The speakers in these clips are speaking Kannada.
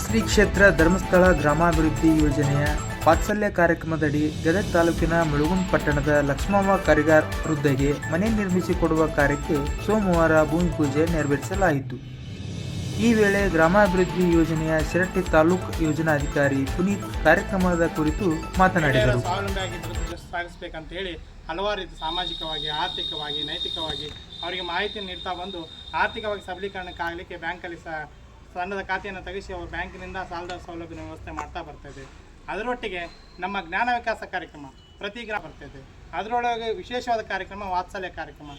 ಶ್ರೀ ಕ್ಷೇತ್ರ ಧರ್ಮಸ್ಥಳ ಗ್ರಾಮಾಭಿವೃದ್ಧಿ ಯೋಜನೆಯ ವಾತ್ಸಲ್ಯ ಕಾರ್ಯಕ್ರಮದಡಿ ಗದಗ ತಾಲೂಕಿನ ಮುಳುಗುಂದ ಪಟ್ಟಣದ ಲಕ್ಷ್ಮವ್ವ ಕರಿಗಾರ್ ವೃದ್ಧೆಗೆ ಮನೆ ನಿರ್ಮಿಸಿಕೊಡುವ ಕಾರ್ಯಕ್ಕೆ ಸೋಮವಾರ ಭೂಮಿ ಪೂಜೆ ನೆರವೇರಿಸಲಾಯಿತು. ಈ ವೇಳೆ ಗ್ರಾಮಾಭಿವೃದ್ಧಿ ಯೋಜನೆಯ ಶಿರಟ್ಟಿ ತಾಲೂಕು ಯೋಜನಾಧಿಕಾರಿ ಪುನೀತ್ ಕಾರ್ಯಕ್ರಮದ ಕುರಿತು ಮಾತನಾಡಿದರು. ಸಾಗಿಸಬೇಕಂತ ಹೇಳಿ ಹಲವಾರು ರೀತಿ ಸಾಮಾಜಿಕವಾಗಿ, ಆರ್ಥಿಕವಾಗಿ, ನೈತಿಕವಾಗಿ ಅವರಿಗೆ ಮಾಹಿತಿ ನೀಡ್ತಾ ಬಂದು ಆರ್ಥಿಕವಾಗಿ ಸಬಲೀಕರಣಕ್ಕಾಗಲಿಕ್ಕೆ ಬ್ಯಾಂಕಲ್ಲಿ ಸಣ್ಣದ ಖಾತೆಯನ್ನು ತೆಗೆಸಿ ಅವರು ಬ್ಯಾಂಕಿನಿಂದ ಸಾಲದ ಸೌಲಭ್ಯ ವ್ಯವಸ್ಥೆ ಮಾಡ್ತಾ ಬರ್ತಾಯಿದೆ. ಅದರೊಟ್ಟಿಗೆ ನಮ್ಮ ಜ್ಞಾನ ವಿಕಾಸ ಕಾರ್ಯಕ್ರಮ ಪ್ರತಿ ಗ್ರಾಮ ಬರ್ತಾಯಿದೆ. ಅದರೊಳಗೆ ವಿಶೇಷವಾದ ಕಾರ್ಯಕ್ರಮ ವಾತ್ಸಲ್ಯ ಕಾರ್ಯಕ್ರಮ.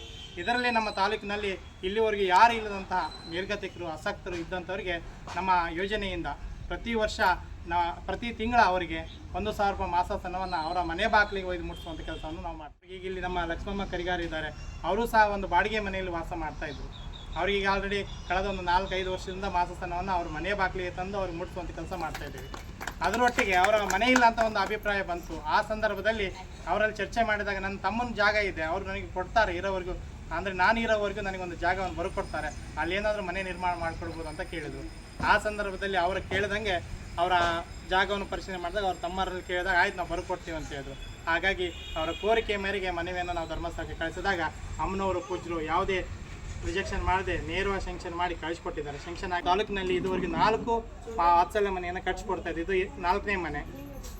ಇದರಲ್ಲಿ ನಮ್ಮ ತಾಲೂಕಿನಲ್ಲಿ ಇಲ್ಲಿವರೆಗೆ ಯಾರು ಇಲ್ಲದಂತಹ ನಿರ್ಗತಿಕರು, ಆಸಕ್ತರು ಇದ್ದಂಥವರಿಗೆ ನಮ್ಮ ಯೋಜನೆಯಿಂದ ಪ್ರತಿ ವರ್ಷ ಪ್ರತಿ ತಿಂಗಳ ಅವರಿಗೆ 1,000 ರೂಪಾಯಿ ಮಾಸಾಸನವನ್ನು ಅವರ ಮನೆ ಬಾಗಿಲಿಗೆ ಒಯ್ದು ಮುಟ್ಟಿಸುವಂಥ ಕೆಲಸವನ್ನು ನಾವು ಮಾಡ್ತೀವಿ. ಈಗ ಇಲ್ಲಿ ನಮ್ಮ ಲಕ್ಷ್ಮಮ್ಮ ಕರಿಗಾರ್ ಇದ್ದಾರೆ, ಅವರು ಸಹ ಒಂದು ಬಾಡಿಗೆ ಮನೆಯಲ್ಲಿ ವಾಸ ಮಾಡ್ತಾಯಿದ್ರು. ಅವ್ರಿಗೆ ಆಲ್ರೆಡಿ ಕಳೆದ ಒಂದು 4-5 ವರ್ಷದಿಂದ ಮಾಸಾಸನವನ್ನು ಅವ್ರ ಮನೆ ಬಾಗಿಲಿಗೆ ತಂದು ಅವ್ರಿಗೆ ಮುಟ್ಟಿಸುವಂಥ ಕೆಲಸ ಮಾಡ್ತಾಯಿದ್ದೀವಿ. ಅದರೊಟ್ಟಿಗೆ ಅವರ ಮನೆ ಇಲ್ಲ ಅಂತ ಒಂದು ಅಭಿಪ್ರಾಯ ಬಂತು. ಆ ಸಂದರ್ಭದಲ್ಲಿ ಅವರಲ್ಲಿ ಚರ್ಚೆ ಮಾಡಿದಾಗ ನನ್ನ ತಮ್ಮನ ಜಾಗ ಇದೆ, ಅವರು ನನಗೆ ಕೊಡ್ತಾರೆ ಇರೋವರೆಗೂ, ಅಂದರೆ ನಾನು ಇರೋವರೆಗೂ ನನಗೊಂದು ಜಾಗವನ್ನು ಬರ್ಕೊಡ್ತಾರೆ, ಅಲ್ಲಿ ಏನಾದರೂ ಮನೆ ನಿರ್ಮಾಣ ಮಾಡಿಕೊಡ್ಬೋದು ಅಂತ ಕೇಳಿದರು. ಆ ಸಂದರ್ಭದಲ್ಲಿ ಅವರು ಕೇಳಿದಂಗೆ ಅವರ ಜಾಗವನ್ನು ಪರಿಶೀಲನೆ ಮಾಡಿದಾಗ ಅವ್ರ ತಮ್ಮರಲ್ಲಿ ಕೇಳಿದಾಗ ಆಯ್ತು ನಾವು ಬರ್ಕೊಡ್ತೀವಿ ಅಂತ ಹೇಳಿದ್ರು. ಹಾಗಾಗಿ ಅವರ ಕೋರಿಕೆ ಮೇರೆಗೆ ಮನವಿಯನ್ನು ನಾವು ಧರ್ಮಸ್ಥಳಕ್ಕೆ ಕಳಿಸಿದಾಗ ಅಮ್ಮನವರು ಪೂಜ್ಯರು ಯಾವುದೇ ರಿಜೆಕ್ಷನ್ ಮಾಡದೆ ನೇರವಾಗಿ ಶಂಕ್ಷನ್ ಮಾಡಿ ಕಳಿಸ್ಕೊಟ್ಟಿದ್ದಾರೆ. ಶಂಕ್ಷನ್ ಆಗಿ ತಾಲೂಕಿನಲ್ಲಿ ಇದುವರೆಗೆ 4 ವಾತ್ಸಲ್ಯ ಮನೆಯನ್ನು ಕಟ್ಟಿಸ್ಕೊಡ್ತಾ ಇದೆ. ಇದು 4ನೇ ಮನೆ.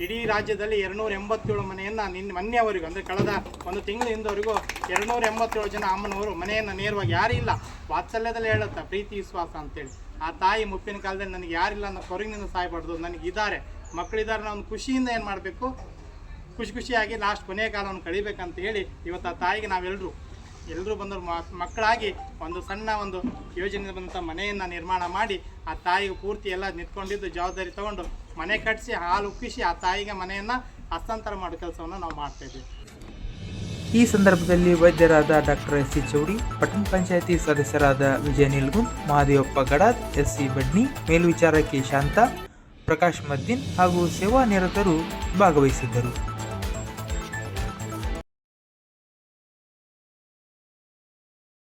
ಇಡೀ ರಾಜ್ಯದಲ್ಲಿ 287 ಮನೆಯನ್ನು ಮೊನ್ನೆವರೆಗೂ, ಅಂದರೆ ಕಳೆದ ಒಂದು ತಿಂಗಳ ಹಿಂದವರೆಗೂ 287 ಜನ ಅಮ್ಮನವರು ಮನೆಯನ್ನು ನೇರವಾಗಿ ಯಾರಿಲ್ಲ ವಾತ್ಸಲ್ಯದಲ್ಲಿ ಹೇಳುತ್ತಾ ಪ್ರೀತಿ ವಿಶ್ವಾಸ ಅಂತೇಳಿ. ಆ ತಾಯಿ ಮುಪ್ಪಿನ ಕಾಲದಲ್ಲಿ ನನಗೆ ಯಾರಿಲ್ಲ ಅನ್ನೋ ಕೊರಗಿನಿಂದ ಸಾಯ್ಬಾರ್ದು, ನನಗಿದ್ದಾರೆ ಮಕ್ಕಳಿದ್ದಾರೆ, ನಾನು ಖುಷಿಯಿಂದ ಏನು ಮಾಡಬೇಕು, ಖುಷಿಯಾಗಿ ಲಾಸ್ಟ್ ಕೊನೆಯ ಕಾಲವನ್ನು ಕಳಿಬೇಕಂತ ಹೇಳಿ ಇವತ್ತು ಆ ತಾಯಿಗೆ ನಾವೆಲ್ಲರೂ ಬಂದವರು ಮಕ್ಕಳಾಗಿ ಒಂದು ಸಣ್ಣ ಒಂದು ಯೋಜನೆ ಬಂದಂಥ ಮನೆಯನ್ನು ನಿರ್ಮಾಣ ಮಾಡಿ ಆ ತಾಯಿಗೆ ಪೂರ್ತಿ ಎಲ್ಲ ನಿಂತ್ಕೊಂಡಿದ್ದು ಜವಾಬ್ದಾರಿ ತಗೊಂಡು ಮನೆ ಕಟ್ಟಿಸಿ ಹಾಲು ಉಕ್ಕಿಸಿ ಆ ತಾಯಿಗೆ ಮನೆಯನ್ನು ಹಸ್ತಾಂತರ ಮಾಡೋ ಕೆಲಸವನ್ನು ನಾವು ಮಾಡ್ತಾಯಿದ್ದೀವಿ. ಈ ಸಂದರ್ಭದಲ್ಲಿ ವೈದ್ಯರಾದ ಡಾಕ್ಟರ್ ಎಸ್.ಸಿ. ಚೌಡಿ, ಪಟ್ಟಣ ಪಂಚಾಯಿತಿ ಸದಸ್ಯರಾದ ವಿಜಯ ನಿಲ್ಗುಂದ್, ಮಹಾದೇವಪ್ಪ ಗಡಾದ್, ಎಸ್.ಸಿ. ಬಡ್ನಿ, ಮೇಲ್ವಿಚಾರಕಿ ಶಾಂತ, ಪ್ರಕಾಶ್ ಮದ್ದೀನ್ ಹಾಗೂ ಸೇವಾ ನಿರತರು ಭಾಗವಹಿಸಿದ್ದರು.